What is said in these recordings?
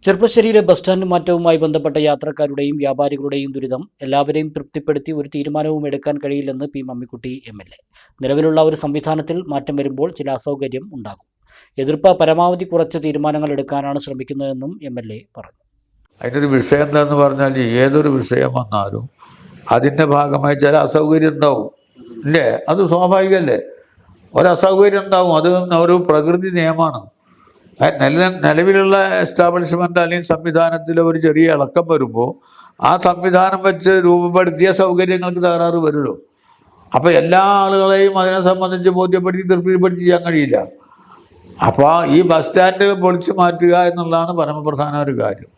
ചെർപ്പശ്ശേരിയിലെ bus stand മാറ്റവുമായി ബന്ധപ്പെട്ട യാത്രക്കാരുടെയും വ്യാപാരികളുടെയും ദുരിതം എല്ലാവരെയും തൃപ്തിപ്പെടുത്തി ഒരു തീരുമാനവും എടുക്കാൻ കഴിയില്ലെന്ന് പി മമ്മിക്കുട്ടി MLA. നിലവിലുള്ള ഒരു സംവിധാനത്തിൽ മാറ്റം വരുമ്പോൾ ചില അസൗകര്യം ഉണ്ടാകും. എതിർപ്പ് പരമാവധി കുറച്ച് തീരുമാനങ്ങൾ എടുക്കാനാണ് ശ്രമിക്കുന്നതെന്നും MLA പറഞ്ഞു. അതിനൊരു വിഷയം എന്താണെന്ന് പറഞ്ഞാൽ ഏതൊരു വിഷയം വന്നാലും അതിൻ്റെ ഭാഗമായി ചില അസൗകര്യം ഉണ്ടാവും ഇല്ലേ? അത് സ്വാഭാവികമല്ലേ? ഒരസൗകര്യം ഉണ്ടാവും. അത് ഒരു പ്രകൃതി നിയമമാണ്. നിലവിലുള്ള എസ്റ്റാബ്ലിഷ്മെൻ്റ് അല്ലെങ്കിൽ സംവിധാനത്തിൽ ഒരു ചെറിയ ഇളക്കം വരുമ്പോൾ ആ സംവിധാനം വെച്ച് രൂപപ്പെടുത്തിയ സൗകര്യങ്ങൾക്ക് തകരാറ് വരുമല്ലോ. അപ്പോൾ എല്ലാ ആളുകളെയും അതിനെ സംബന്ധിച്ച് ബോധ്യപ്പെടുത്തി തൃപ്തിപ്പെടുത്തി ചെയ്യാൻ കഴിയില്ല. അപ്പോൾ ഈ ബസ് സ്റ്റാൻഡ് പൊളിച്ചു മാറ്റുക എന്നുള്ളതാണ് പരമപ്രധാന ഒരു കാര്യം.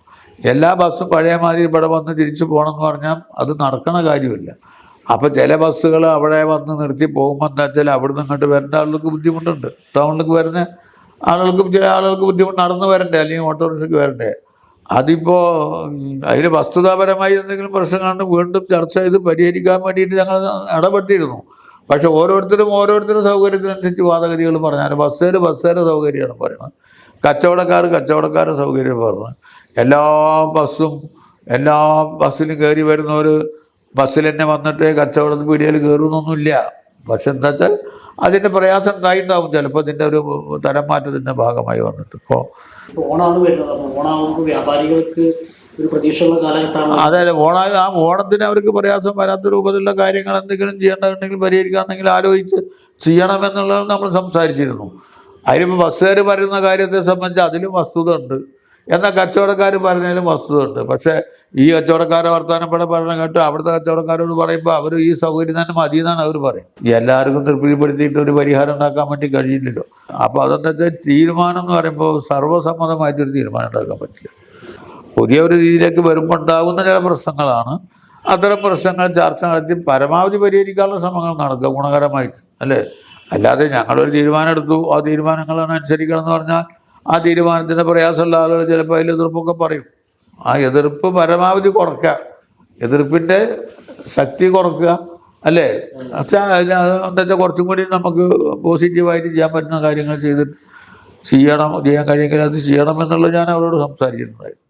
എല്ലാ ബസ്സും പഴയ മാതിരി ഇവിടെ വന്ന് തിരിച്ചു പോകണമെന്ന് പറഞ്ഞാൽ അത് നടക്കണ കാര്യമില്ല. അപ്പോൾ ചില ബസ്സുകൾ അവിടെ വന്ന് നിർത്തി പോകുമ്പോൾ എന്താ വെച്ചാൽ അവിടെ നിന്ന് ഇങ്ങോട്ട് വരേണ്ട ആളുകൾക്ക് ബുദ്ധിമുട്ടുണ്ട്. ടൗണിലേക്ക് വരുന്ന ചില ആളുകൾക്ക് ബുദ്ധിമുട്ട് നടന്ന് വരണ്ടേ, അല്ലെങ്കിൽ ഓട്ടോറിക്ഷയ്ക്ക് വരണ്ടേ. അതിപ്പോൾ അതിന് വസ്തുതാപരമായി എന്തെങ്കിലും പ്രശ്നങ്ങളുണ്ട് വീണ്ടും ചർച്ച ചെയ്ത് പരിഹരിക്കാൻ വേണ്ടിയിട്ട് ഞങ്ങൾ ഇടപെട്ടിരുന്നു. പക്ഷെ ഓരോരുത്തരും സൗകര്യത്തിനനുസരിച്ച് വാദഗതികൾ പറഞ്ഞാൽ ബസ്സുകാരുടെ സൗകര്യമാണ് പറയുന്നത്, കച്ചവടക്കാരുടെ സൗകര്യം പറഞ്ഞു. എല്ലാ ബസ്സിലും കയറി വരുന്നവർ ബസ്സിൽ തന്നെ വന്നിട്ട് കച്ചവട പീടികയിൽ കയറുന്നൊന്നുമില്ല. പക്ഷെ എന്താ വെച്ചാൽ അതിൻ്റെ പ്രയാസം ഉണ്ടായിട്ടുണ്ടാവും ചിലപ്പോൾ ഇതിൻ്റെ ഒരു തരം മാറ്റത്തിൻ്റെ ഭാഗമായി വന്നിട്ട്. ഇപ്പോൾ അതായത് ഓണത്തിന് അവർക്ക് പ്രയാസം വരാത്ത രൂപത്തിലുള്ള കാര്യങ്ങൾ എന്തെങ്കിലും ചെയ്യേണ്ടതുണ്ടെങ്കിൽ പരിഹരിക്കാമെന്നെങ്കിൽ ആലോചിച്ച് ചെയ്യണമെന്നുള്ളത് നമ്മൾ സംസാരിച്ചിരുന്നു. അതിലിപ്പോൾ ബസ്സുകാർ പറയുന്ന കാര്യത്തെ സംബന്ധിച്ച് അതിലും വസ്തുത ഉണ്ട്, എന്നാൽ കച്ചവടക്കാർ പറഞ്ഞതിലും വസ്തുത ഉണ്ട്. പക്ഷേ ഈ കച്ചവടക്കാരെ വർത്തമാനപ്പെടെ പറഞ്ഞ കേട്ട് അവിടുത്തെ കച്ചവടക്കാരോട് പറയുമ്പോൾ അവർ ഈ സൗകര്യം തന്നെ മതി എന്നാണ് അവർ പറയും. എല്ലാവർക്കും തൃപ്തിപ്പെടുത്തിയിട്ട് ഒരു പരിഹാരം ഉണ്ടാക്കാൻ വേണ്ടി കഴിയില്ലല്ലോ. അപ്പോൾ അതെന്താ വെച്ചാൽ തീരുമാനം എന്ന് പറയുമ്പോൾ സർവ്വസമ്മതമായിട്ടൊരു തീരുമാനം ഉണ്ടാക്കാൻ പറ്റില്ല. പുതിയ ഒരു രീതിയിലേക്ക് വരുമ്പോൾ ഉണ്ടാകുന്ന ചില പ്രശ്നങ്ങളാണ്. അത്തരം പ്രശ്നങ്ങൾ ചർച്ച നടത്തി പരമാവധി പരിഹരിക്കാനുള്ള ശ്രമങ്ങൾ നടക്കുക ഗുണകരമായിട്ട്, അല്ലേ? അല്ലാതെ ഞങ്ങളൊരു തീരുമാനം എടുത്തു, ആ തീരുമാനങ്ങളാണ് അനുസരിക്കണം എന്ന് പറഞ്ഞാൽ ആ തീരുമാനത്തിൻ്റെ പ്രയാസമുള്ള ആളുകൾ ചിലപ്പോൾ അതിൽ എതിർപ്പൊക്കെ പറയും. ആ എതിർപ്പ് പരമാവധി കുറയ്ക്കുക, എതിർപ്പിൻ്റെ ശക്തി കുറയ്ക്കുക, അല്ലേ? പക്ഷേ എന്താ വെച്ചാൽ കുറച്ചും കൂടി നമുക്ക് പോസിറ്റീവായിട്ട് ചെയ്യാൻ പറ്റുന്ന കാര്യങ്ങൾ ചെയ്യാൻ കഴിയുമെങ്കിൽ അത് ചെയ്യണമെന്നുള്ളത് ഞാൻ അവരോട് സംസാരിച്ചിട്ടുണ്ടായിരുന്നു.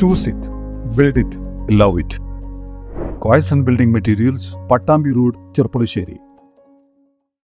Choose it, build it, love it. കോയസ് and building materials, Pattambi road, Cherpulassery.